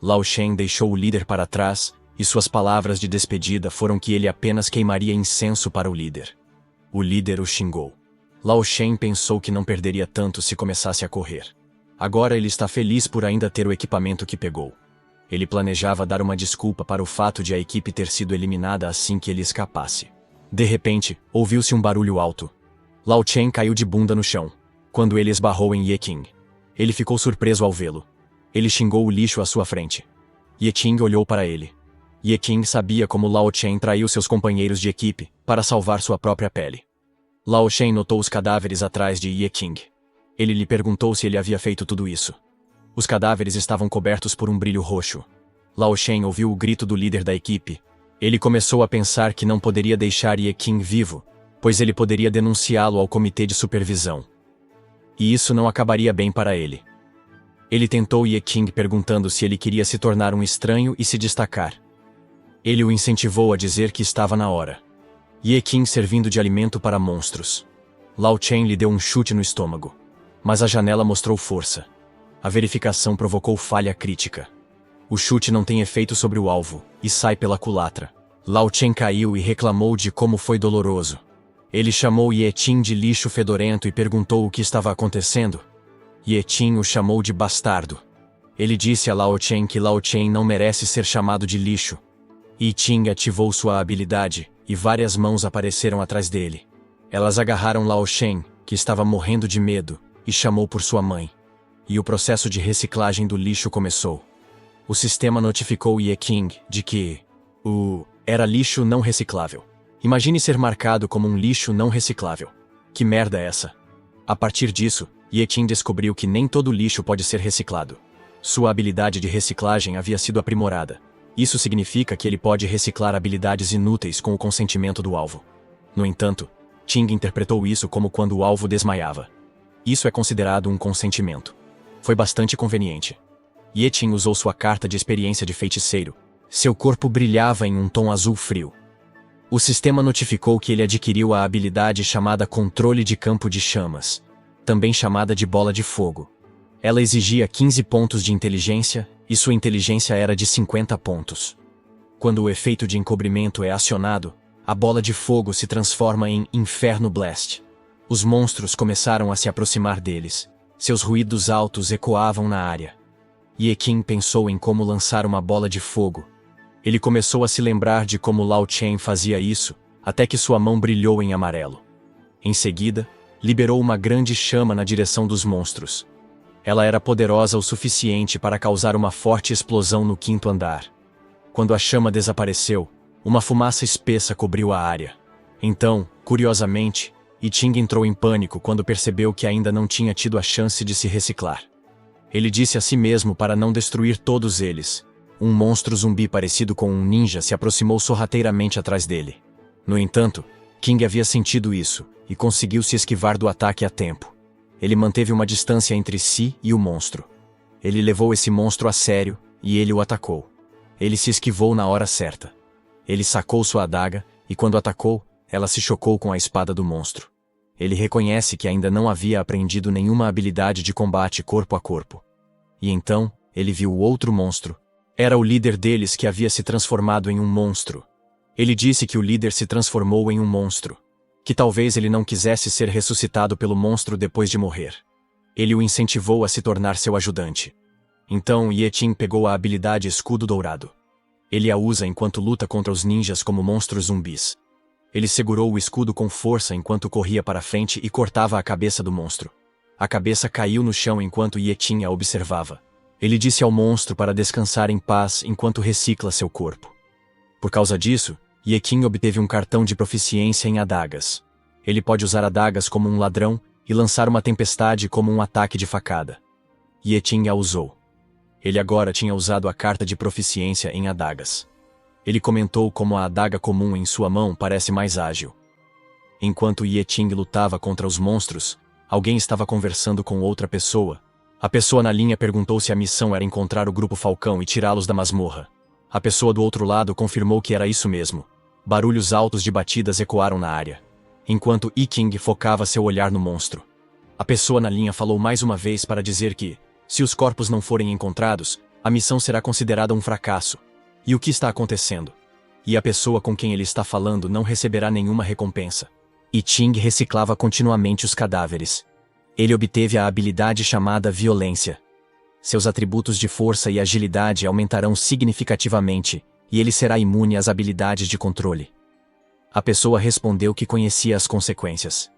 Lao Chen deixou o líder para trás, e suas palavras de despedida foram que ele apenas queimaria incenso para o líder. O líder o xingou. Lao Chen pensou que não perderia tanto se começasse a correr. Agora ele está feliz por ainda ter o equipamento que pegou. Ele planejava dar uma desculpa para o fato de a equipe ter sido eliminada assim que ele escapasse. De repente, ouviu-se um barulho alto. Lao Chen caiu de bunda no chão, quando ele esbarrou em Ye Qing. Ele ficou surpreso ao vê-lo. Ele xingou o lixo à sua frente. Ye Qing olhou para ele. Ye Qing sabia como Lao Chen traiu seus companheiros de equipe para salvar sua própria pele. Lao Chen notou os cadáveres atrás de Ye Qing. Ele lhe perguntou se ele havia feito tudo isso. Os cadáveres estavam cobertos por um brilho roxo. Lao Chen ouviu o grito do líder da equipe. Ele começou a pensar que não poderia deixar Ye Qing vivo, pois ele poderia denunciá-lo ao comitê de supervisão. E isso não acabaria bem para ele. Ele tentou Ye Qing perguntando se ele queria se tornar um estranho e se destacar. Ele o incentivou a dizer que estava na hora. Ye Qing servindo de alimento para monstros. Lao Chen lhe deu um chute no estômago. Mas a janela mostrou força. A verificação provocou falha crítica. O chute não tem efeito sobre o alvo, e sai pela culatra. Lao Chen caiu e reclamou de como foi doloroso. Ele chamou Ye Qing de lixo fedorento e perguntou o que estava acontecendo. Ye Qin o chamou de bastardo. Ele disse a Lao Chen que Lao Chen não merece ser chamado de lixo. Yi Qin ativou sua habilidade, e várias mãos apareceram atrás dele. Elas agarraram Lao Chen, que estava morrendo de medo, e chamou por sua mãe. E o processo de reciclagem do lixo começou. O sistema notificou Ye Qin de que era lixo não reciclável. Imagine ser marcado como um lixo não reciclável. Que merda é essa? A partir disso, Ye Qin descobriu que nem todo lixo pode ser reciclado. Sua habilidade de reciclagem havia sido aprimorada. Isso significa que ele pode reciclar habilidades inúteis com o consentimento do alvo. No entanto, Ting interpretou isso como quando o alvo desmaiava. Isso é considerado um consentimento. Foi bastante conveniente. Ye Qin usou sua carta de experiência de feiticeiro. Seu corpo brilhava em um tom azul frio. O sistema notificou que ele adquiriu a habilidade chamada Controle de Campo de Chamas, também chamada de Bola de Fogo. Ela exigia 15 pontos de inteligência, e sua inteligência era de 50 pontos. Quando o efeito de encobrimento é acionado, a bola de fogo se transforma em Inferno Blast. Os monstros começaram a se aproximar deles. Seus ruídos altos ecoavam na área. Ye Qin pensou em como lançar uma bola de fogo. Ele começou a se lembrar de como Lao Chen fazia isso, até que sua mão brilhou em amarelo. Em seguida, liberou uma grande chama na direção dos monstros. Ela era poderosa o suficiente para causar uma forte explosão no 5º andar. Quando a chama desapareceu, uma fumaça espessa cobriu a área. Então, curiosamente, Yi Qin entrou em pânico quando percebeu que ainda não tinha tido a chance de se reciclar. Ele disse a si mesmo para não destruir todos eles. Um monstro zumbi parecido com um ninja se aproximou sorrateiramente atrás dele. No entanto, King havia sentido isso, e conseguiu se esquivar do ataque a tempo. Ele manteve uma distância entre si e o monstro. Ele levou esse monstro a sério, e ele o atacou. Ele se esquivou na hora certa. Ele sacou sua adaga, e quando atacou, ela se chocou com a espada do monstro. Ele reconhece que ainda não havia aprendido nenhuma habilidade de combate corpo a corpo. E então, ele viu o outro monstro. Era o líder deles que havia se transformado em um monstro. Ele disse que o líder se transformou em um monstro. Que talvez ele não quisesse ser ressuscitado pelo monstro depois de morrer. Ele o incentivou a se tornar seu ajudante. Então Ye Qin pegou a habilidade Escudo Dourado. Ele a usa enquanto luta contra os ninjas como monstros zumbis. Ele segurou o escudo com força enquanto corria para frente e cortava a cabeça do monstro. A cabeça caiu no chão enquanto Ye Qin a observava. Ele disse ao monstro para descansar em paz enquanto recicla seu corpo. Por causa disso, Ye Qin obteve um cartão de proficiência em adagas. Ele pode usar adagas como um ladrão e lançar uma tempestade como um ataque de facada. Ye Qin a usou. Ele agora tinha usado a carta de proficiência em adagas. Ele comentou como a adaga comum em sua mão parece mais ágil. Enquanto Ye Qin lutava contra os monstros, alguém estava conversando com outra pessoa. A pessoa na linha perguntou se a missão era encontrar o grupo Falcão e tirá-los da masmorra. A pessoa do outro lado confirmou que era isso mesmo. Barulhos altos de batidas ecoaram na área, enquanto Yi Qin focava seu olhar no monstro. A pessoa na linha falou mais uma vez para dizer que, se os corpos não forem encontrados, a missão será considerada um fracasso. E o que está acontecendo? E a pessoa com quem ele está falando não receberá nenhuma recompensa. Yi Qin reciclava continuamente os cadáveres. Ele obteve a habilidade chamada Violência. Seus atributos de força e agilidade aumentarão significativamente, e ele será imune às habilidades de controle. A pessoa respondeu que conhecia as consequências.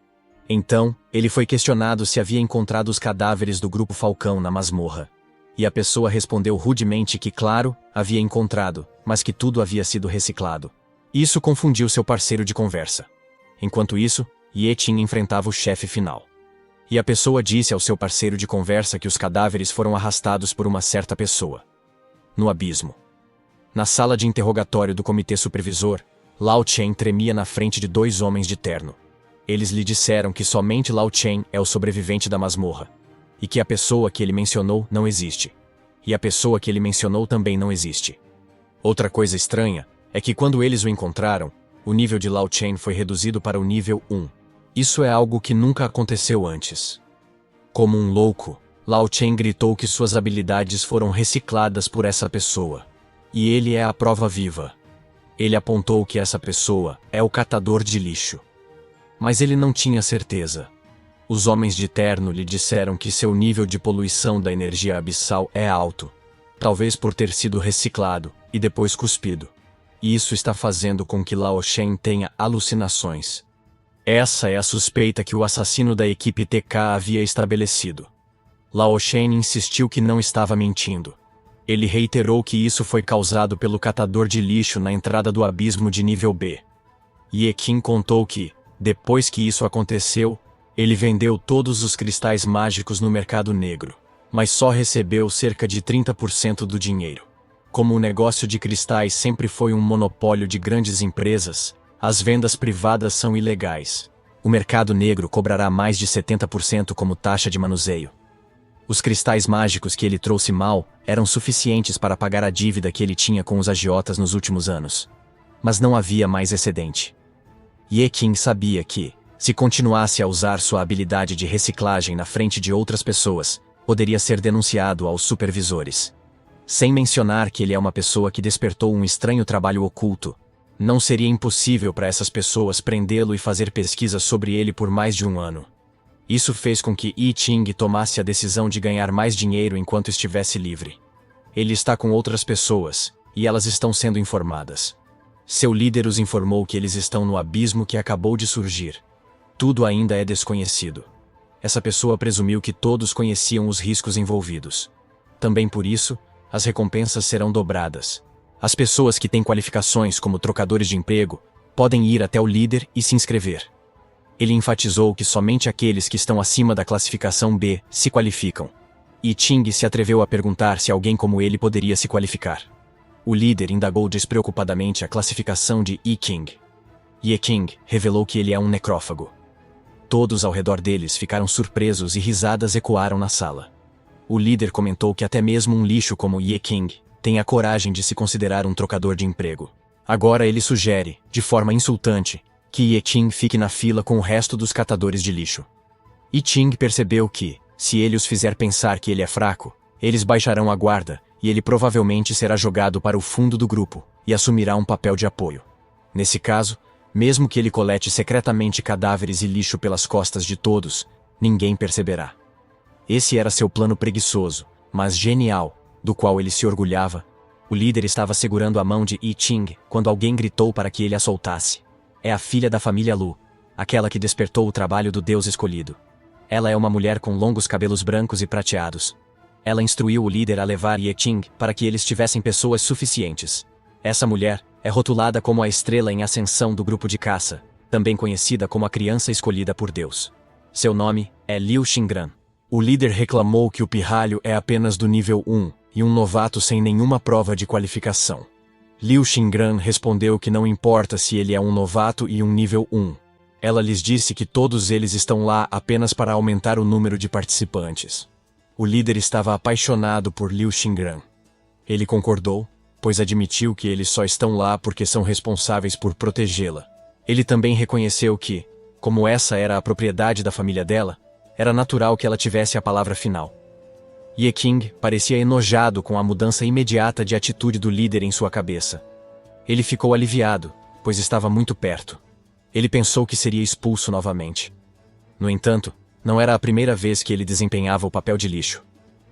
Então, ele foi questionado se havia encontrado os cadáveres do grupo Falcão na masmorra. E a pessoa respondeu rudemente que, claro, havia encontrado, mas que tudo havia sido reciclado. Isso confundiu seu parceiro de conversa. Enquanto isso, Ye Qin enfrentava o chefe final. E a pessoa disse ao seu parceiro de conversa que os cadáveres foram arrastados por uma certa pessoa. No abismo. Na sala de interrogatório do comitê supervisor, Lao Chen tremia na frente de 2 homens de terno. Eles lhe disseram que somente Lao Chen é o sobrevivente da masmorra. E que a pessoa que ele mencionou não existe. E a pessoa que ele mencionou também não existe. Outra coisa estranha é que quando eles o encontraram, o nível de Lao Chen foi reduzido para o nível 1. Isso é algo que nunca aconteceu antes. Como um louco, Lao Chen gritou que suas habilidades foram recicladas por essa pessoa. E ele é a prova viva. Ele apontou que essa pessoa é o catador de lixo. Mas ele não tinha certeza. Os homens de terno lhe disseram que seu nível de poluição da energia abissal é alto, talvez por ter sido reciclado e depois cuspido. E isso está fazendo com que Lao Shen tenha alucinações. Essa é a suspeita que o assassino da equipe TK havia estabelecido. Lao Shen insistiu que não estava mentindo. Ele reiterou que isso foi causado pelo catador de lixo na entrada do abismo de nível B. Ye Qin contou que, depois que isso aconteceu, ele vendeu todos os cristais mágicos no mercado negro, mas só recebeu cerca de 30% do dinheiro. Como o negócio de cristais sempre foi um monopólio de grandes empresas, as vendas privadas são ilegais. O mercado negro cobrará mais de 70% como taxa de manuseio. Os cristais mágicos que ele trouxe mal eram suficientes para pagar a dívida que ele tinha com os agiotas nos últimos anos. Mas não havia mais excedente. Ye Qin sabia que, se continuasse a usar sua habilidade de reciclagem na frente de outras pessoas, poderia ser denunciado aos supervisores. Sem mencionar que ele é uma pessoa que despertou um estranho trabalho oculto, não seria impossível para essas pessoas prendê-lo e fazer pesquisas sobre ele por mais de um ano. Isso fez com que Yi Qing tomasse a decisão de ganhar mais dinheiro enquanto estivesse livre. Ele está com outras pessoas, e elas estão sendo informadas. Seu líder os informou que eles estão no abismo que acabou de surgir. Tudo ainda é desconhecido. Essa pessoa presumiu que todos conheciam os riscos envolvidos. Também por isso, as recompensas serão dobradas. As pessoas que têm qualificações como trocadores de emprego podem ir até o líder e se inscrever. Ele enfatizou que somente aqueles que estão acima da classificação B se qualificam. Yi Qing se atreveu a perguntar se alguém como ele poderia se qualificar. O líder indagou despreocupadamente a classificação de Yi Qing. Ye Qing revelou que ele é um necrófago. Todos ao redor deles ficaram surpresos e risadas ecoaram na sala. O líder comentou que até mesmo um lixo como Ye Qing tem a coragem de se considerar um trocador de emprego. Agora ele sugere, de forma insultante, que Ye Qing fique na fila com o resto dos catadores de lixo. Yi Qing percebeu que, se ele os fizer pensar que ele é fraco, eles baixarão a guarda e ele provavelmente será jogado para o fundo do grupo e assumirá um papel de apoio. Nesse caso, mesmo que ele colete secretamente cadáveres e lixo pelas costas de todos, ninguém perceberá. Esse era seu plano preguiçoso, mas genial, do qual ele se orgulhava. O líder estava segurando a mão de Yi Qing quando alguém gritou para que ele a soltasse. É a filha da família Lu, aquela que despertou o trabalho do Deus escolhido. Ela é uma mulher com longos cabelos brancos e prateados. Ela instruiu o líder a levar Ye Qing para que eles tivessem pessoas suficientes. Essa mulher é rotulada como a estrela em ascensão do grupo de caça, também conhecida como a criança escolhida por Deus. Seu nome é Liu Xingran. O líder reclamou que o pirralho é apenas do nível 1 e um novato sem nenhuma prova de qualificação. Liu Xingran respondeu que não importa se ele é um novato e um nível 1. Ela lhes disse que todos eles estão lá apenas para aumentar o número de participantes. O líder estava apaixonado por Liu Xingran. Ele concordou, pois admitiu que eles só estão lá porque são responsáveis por protegê-la. Ele também reconheceu que, como essa era a propriedade da família dela, era natural que ela tivesse a palavra final. Ye Qing parecia enojado com a mudança imediata de atitude do líder em sua cabeça. Ele ficou aliviado, pois estava muito perto. Ele pensou que seria expulso novamente. No entanto, não era a primeira vez que ele desempenhava o papel de lixo.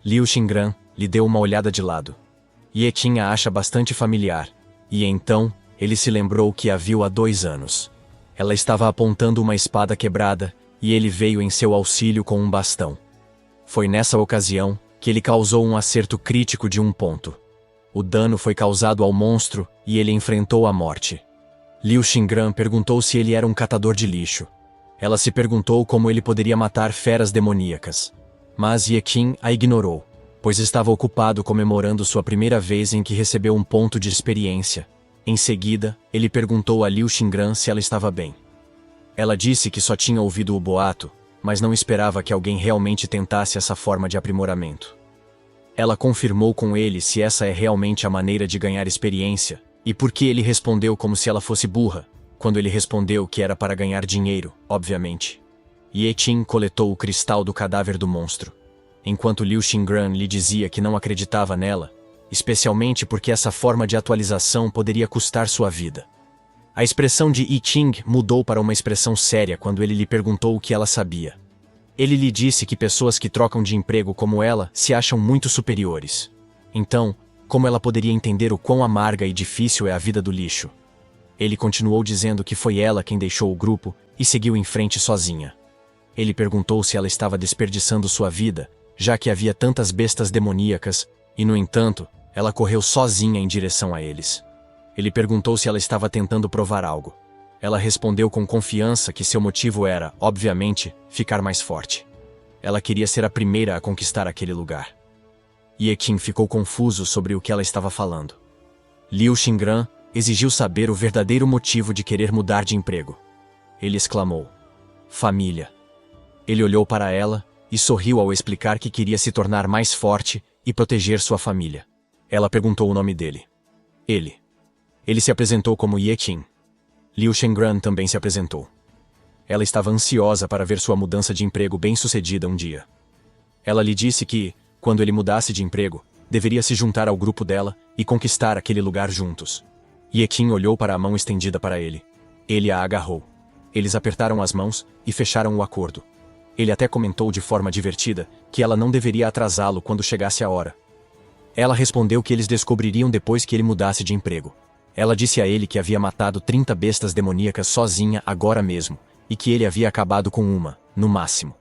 Liu Xingran lhe deu uma olhada de lado. Ye Qing a acha bastante familiar, e então, ele se lembrou que a viu há 2 anos. Ela estava apontando uma espada quebrada, e ele veio em seu auxílio com um bastão. Foi nessa ocasião que ele causou um acerto crítico de 1 ponto. O dano foi causado ao monstro, e ele enfrentou a morte. Liu Xingran perguntou se ele era um catador de lixo. Ela se perguntou como ele poderia matar feras demoníacas. Mas Ye Qing a ignorou, pois estava ocupado comemorando sua primeira vez em que recebeu 1 ponto de experiência. Em seguida, ele perguntou a Liu Xingran se ela estava bem. Ela disse que só tinha ouvido o boato, mas não esperava que alguém realmente tentasse essa forma de aprimoramento. Ela confirmou com ele se essa é realmente a maneira de ganhar experiência, e por que ele respondeu como se ela fosse burra, quando ele respondeu que era para ganhar dinheiro, obviamente. Ye Qing coletou o cristal do cadáver do monstro, enquanto Liu Xingran lhe dizia que não acreditava nela, especialmente porque essa forma de atualização poderia custar sua vida. A expressão de Yi Qing mudou para uma expressão séria quando ele lhe perguntou o que ela sabia. Ele lhe disse que pessoas que trocam de emprego como ela se acham muito superiores. Então, como ela poderia entender o quão amarga e difícil é a vida do lixo? Ele continuou dizendo que foi ela quem deixou o grupo e seguiu em frente sozinha. Ele perguntou se ela estava desperdiçando sua vida, já que havia tantas bestas demoníacas, e no entanto, ela correu sozinha em direção a eles. Ele perguntou se ela estava tentando provar algo. Ela respondeu com confiança que seu motivo era, obviamente, ficar mais forte. Ela queria ser a primeira a conquistar aquele lugar. Ye Qin ficou confuso sobre o que ela estava falando. Liu Xingran exigiu saber o verdadeiro motivo de querer mudar de emprego. Ele exclamou: família. Ele olhou para ela e sorriu ao explicar que queria se tornar mais forte e proteger sua família. Ela perguntou o nome dele. Ele se apresentou como Ye Qin. Liu Xingran também se apresentou. Ela estava ansiosa para ver sua mudança de emprego bem-sucedida um dia. Ela lhe disse que, quando ele mudasse de emprego, deveria se juntar ao grupo dela e conquistar aquele lugar juntos. Ye Qin olhou para a mão estendida para ele. Ele a agarrou. Eles apertaram as mãos e fecharam o acordo. Ele até comentou de forma divertida que ela não deveria atrasá-lo quando chegasse a hora. Ela respondeu que eles descobririam depois que ele mudasse de emprego. Ela disse a ele que havia matado 30 bestas demoníacas sozinha agora mesmo, e que ele havia acabado com uma, no máximo.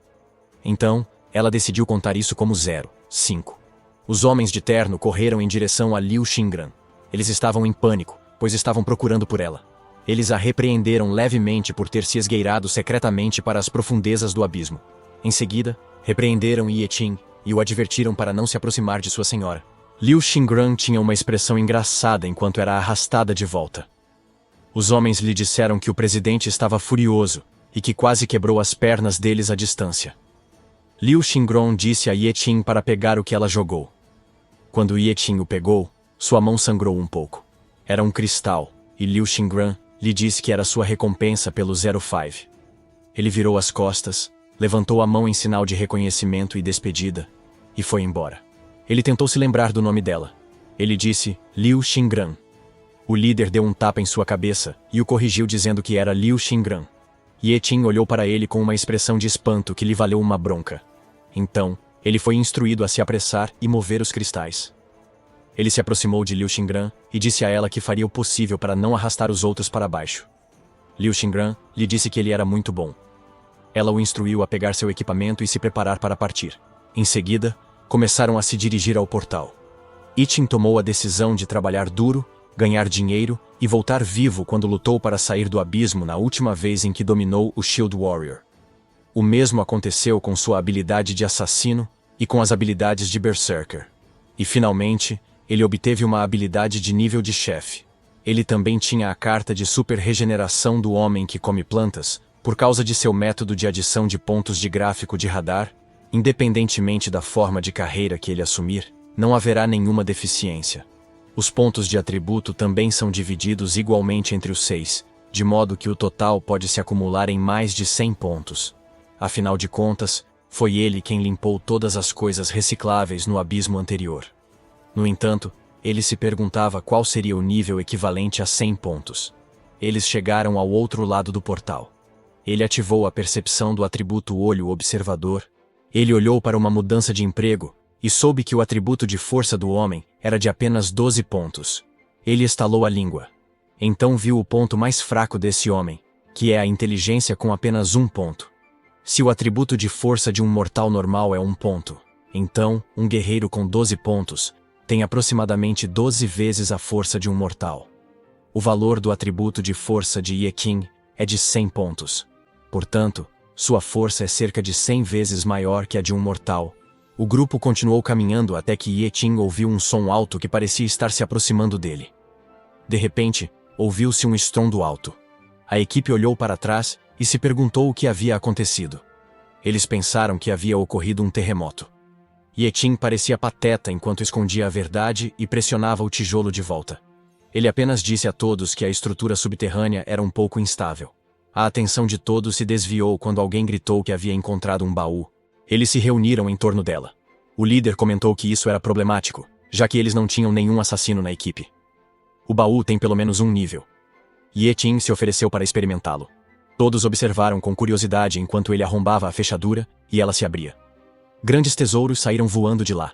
Então, ela decidiu contar isso como 5. Os homens de terno correram em direção a Liu Xingran. Eles estavam em pânico, pois estavam procurando por ela. Eles a repreenderam levemente por ter se esgueirado secretamente para as profundezas do abismo. Em seguida, repreenderam Ye Qin e o advertiram para não se aproximar de sua senhora. Liu Xingran tinha uma expressão engraçada enquanto era arrastada de volta. Os homens lhe disseram que o presidente estava furioso e que quase quebrou as pernas deles à distância. Liu Xingran disse a Ye Qin para pegar o que ela jogou. Quando Ye Qin o pegou, sua mão sangrou um pouco. Era um cristal, e Liu Xingran lhe disse que era sua recompensa pelo 05. Ele virou as costas, levantou a mão em sinal de reconhecimento e despedida, e foi embora. Ele tentou se lembrar do nome dela. Ele disse Liu Xingran. O líder deu um tapa em sua cabeça e o corrigiu dizendo que era Liu Xingran. Ye Qin olhou para ele com uma expressão de espanto que lhe valeu uma bronca. Então, ele foi instruído a se apressar e mover os cristais. Ele se aproximou de Liu Xingran e disse a ela que faria o possível para não arrastar os outros para baixo. Liu Xingran lhe disse que ele era muito bom. Ela o instruiu a pegar seu equipamento e se preparar para partir. Em seguida, começaram a se dirigir ao portal. Ye Qin tomou a decisão de trabalhar duro, ganhar dinheiro e voltar vivo quando lutou para sair do abismo na última vez em que dominou o Shield Warrior. O mesmo aconteceu com sua habilidade de assassino e com as habilidades de Berserker. E finalmente, ele obteve uma habilidade de nível de chefe. Ele também tinha a carta de super regeneração do homem que come plantas, por causa de seu método de adição de pontos de gráfico de radar. Independentemente da forma de carreira que ele assumir, não haverá nenhuma deficiência. Os pontos de atributo também são divididos igualmente entre os 6, de modo que o total pode se acumular em mais de 100 pontos. Afinal de contas, foi ele quem limpou todas as coisas recicláveis no abismo anterior. No entanto, ele se perguntava qual seria o nível equivalente a 100 pontos. Eles chegaram ao outro lado do portal. Ele ativou a percepção do atributo olho observador. Ele olhou para uma mudança de emprego e soube que o atributo de força do homem era de apenas 12 pontos. Ele estalou a língua. Então viu o ponto mais fraco desse homem, que é a inteligência com apenas 1 ponto. Se o atributo de força de um mortal normal é 1 ponto, então um guerreiro com 12 pontos tem aproximadamente 12 vezes a força de um mortal. O valor do atributo de força de Ye Qin é de 100 pontos. Portanto, sua força é cerca de 100 vezes maior que a de um mortal. O grupo continuou caminhando até que Ye Qin ouviu um som alto que parecia estar se aproximando dele. De repente, ouviu-se um estrondo alto. A equipe olhou para trás e se perguntou o que havia acontecido. Eles pensaram que havia ocorrido um terremoto. Ye Qin parecia pateta enquanto escondia a verdade e pressionava o tijolo de volta. Ele apenas disse a todos que a estrutura subterrânea era um pouco instável. A atenção de todos se desviou quando alguém gritou que havia encontrado um baú. Eles se reuniram em torno dela. O líder comentou que isso era problemático, já que eles não tinham nenhum assassino na equipe. O baú tem pelo menos um nível. Ye Qin se ofereceu para experimentá-lo. Todos observaram com curiosidade enquanto ele arrombava a fechadura e ela se abria. Grandes tesouros saíram voando de lá.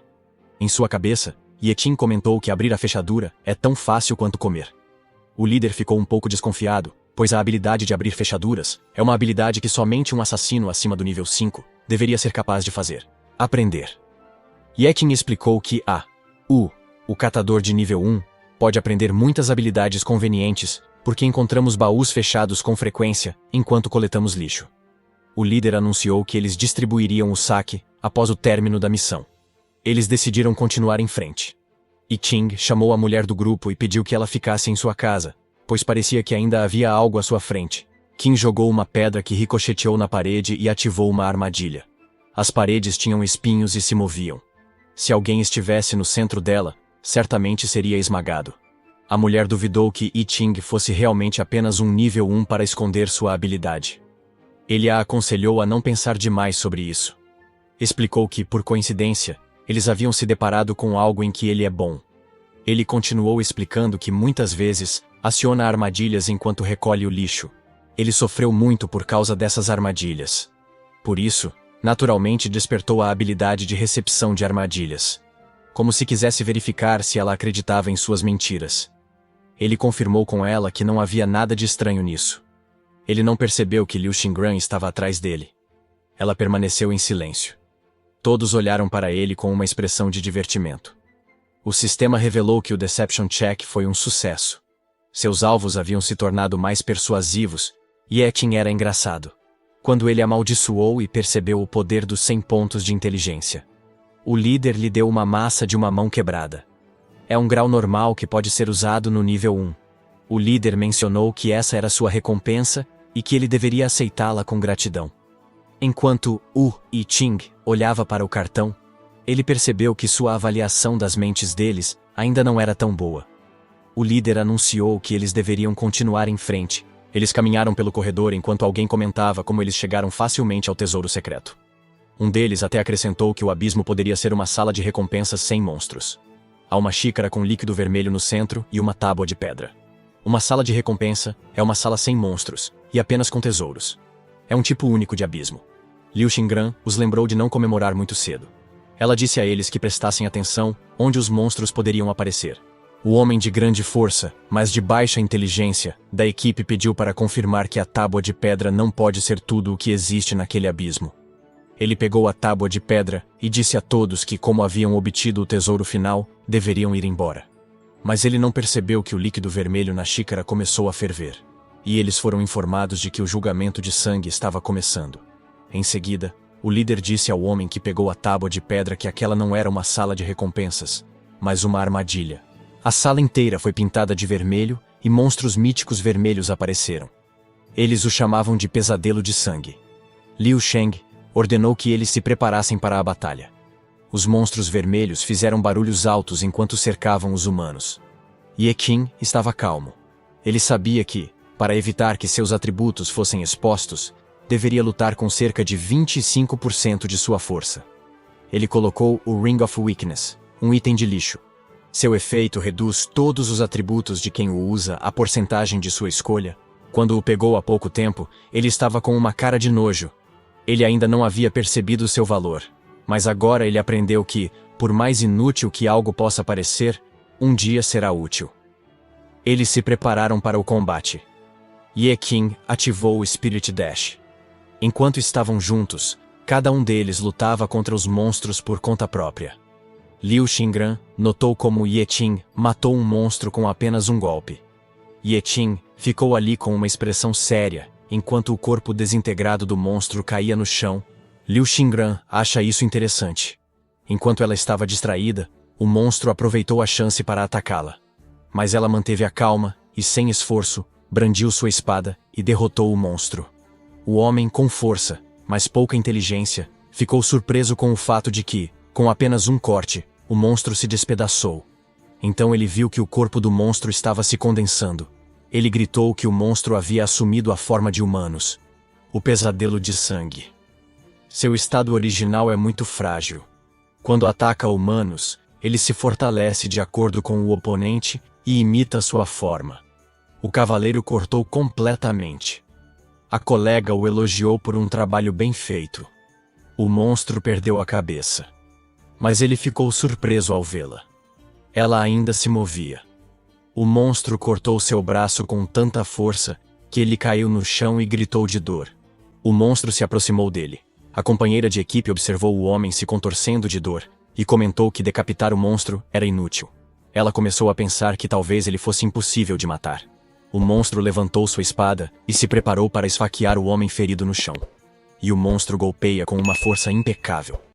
Em sua cabeça, Yetin comentou que abrir a fechadura é tão fácil quanto comer. O líder ficou um pouco desconfiado, pois a habilidade de abrir fechaduras é uma habilidade que somente um assassino acima do nível 5 deveria ser capaz de fazer. Aprender. Yetin explicou que o catador de nível 1, pode aprender muitas habilidades convenientes porque encontramos baús fechados com frequência enquanto coletamos lixo. O líder anunciou que eles distribuiriam o saque após o término da missão. Eles decidiram continuar em frente. Yiting chamou a mulher do grupo e pediu que ela ficasse em sua casa, pois parecia que ainda havia algo à sua frente. Kim jogou uma pedra que ricocheteou na parede e ativou uma armadilha. As paredes tinham espinhos e se moviam. Se alguém estivesse no centro dela, certamente seria esmagado. A mulher duvidou que Yiting fosse realmente apenas um nível 1 para esconder sua habilidade. Ele a aconselhou a não pensar demais sobre isso. Explicou que, por coincidência, eles haviam se deparado com algo em que ele é bom. Ele continuou explicando que muitas vezes aciona armadilhas enquanto recolhe o lixo. Ele sofreu muito por causa dessas armadilhas. Por isso, naturalmente despertou a habilidade de recepção de armadilhas. Como se quisesse verificar se ela acreditava em suas mentiras. Ele confirmou com ela que não havia nada de estranho nisso. Ele não percebeu que Liu Xingran estava atrás dele. Ela permaneceu em silêncio. Todos olharam para ele com uma expressão de divertimento. O sistema revelou que o Deception Check foi um sucesso. Seus alvos haviam se tornado mais persuasivos, e Yetin era engraçado. Quando ele amaldiçoou e percebeu o poder dos 100 pontos de inteligência. O líder lhe deu uma massa de uma mão quebrada. É um grau normal que pode ser usado no nível 1. O líder mencionou que essa era sua recompensa e que ele deveria aceitá-la com gratidão. Enquanto Yiting olhava para o cartão, ele percebeu que sua avaliação das mentes deles ainda não era tão boa. O líder anunciou que eles deveriam continuar em frente. Eles caminharam pelo corredor enquanto alguém comentava como eles chegaram facilmente ao tesouro secreto. Um deles até acrescentou que o abismo poderia ser uma sala de recompensas sem monstros. Há uma xícara com líquido vermelho no centro e uma tábua de pedra. Uma sala de recompensa é uma sala sem monstros e apenas com tesouros. É um tipo único de abismo. Liu Xingran os lembrou de não comemorar muito cedo. Ela disse a eles que prestassem atenção onde os monstros poderiam aparecer. O homem de grande força, mas de baixa inteligência, da equipe pediu para confirmar que a tábua de pedra não pode ser tudo o que existe naquele abismo. Ele pegou a tábua de pedra e disse a todos que, como haviam obtido o tesouro final, deveriam ir embora. Mas ele não percebeu que o líquido vermelho na xícara começou a ferver. E eles foram informados de que o julgamento de sangue estava começando. Em seguida, o líder disse ao homem que pegou a tábua de pedra que aquela não era uma sala de recompensas, mas uma armadilha. A sala inteira foi pintada de vermelho e monstros míticos vermelhos apareceram. Eles o chamavam de Pesadelo de Sangue. Liu Sheng ordenou que eles se preparassem para a batalha. Os monstros vermelhos fizeram barulhos altos enquanto cercavam os humanos. Yetin estava calmo. Ele sabia que, para evitar que seus atributos fossem expostos, deveria lutar com cerca de 25% de sua força. Ele colocou o Ring of Weakness, um item de lixo. Seu efeito reduz todos os atributos de quem o usa à porcentagem de sua escolha. Quando o pegou há pouco tempo, ele estava com uma cara de nojo. Ele ainda não havia percebido seu valor, mas agora ele aprendeu que, por mais inútil que algo possa parecer, um dia será útil. Eles se prepararam para o combate. Yetin ativou o Spirit Dash. Enquanto estavam juntos, cada um deles lutava contra os monstros por conta própria. Liu Xingran notou como Yetin matou um monstro com apenas um golpe. Yetin ficou ali com uma expressão séria, enquanto o corpo desintegrado do monstro caía no chão. Liu Xingran acha isso interessante. Enquanto ela estava distraída, o monstro aproveitou a chance para atacá-la. Mas ela manteve a calma e, sem esforço, brandiu sua espada e derrotou o monstro. O homem, com força, mas pouca inteligência, ficou surpreso com o fato de que, com apenas um corte, o monstro se despedaçou. Então ele viu que o corpo do monstro estava se condensando. Ele gritou que o monstro havia assumido a forma de humanos. O pesadelo de sangue. Seu estado original é muito frágil. Quando ataca humanos, ele se fortalece de acordo com o oponente e imita sua forma. O cavaleiro cortou completamente. A colega o elogiou por um trabalho bem feito. O monstro perdeu a cabeça. Mas ele ficou surpreso ao vê-la. Ela ainda se movia. O monstro cortou seu braço com tanta força que ele caiu no chão e gritou de dor. O monstro se aproximou dele. A companheira de equipe observou o homem se contorcendo de dor e comentou que decapitar o monstro era inútil. Ela começou a pensar que talvez ele fosse impossível de matar. O monstro levantou sua espada e se preparou para esfaquear o homem ferido no chão. E o monstro golpeia com uma força impecável.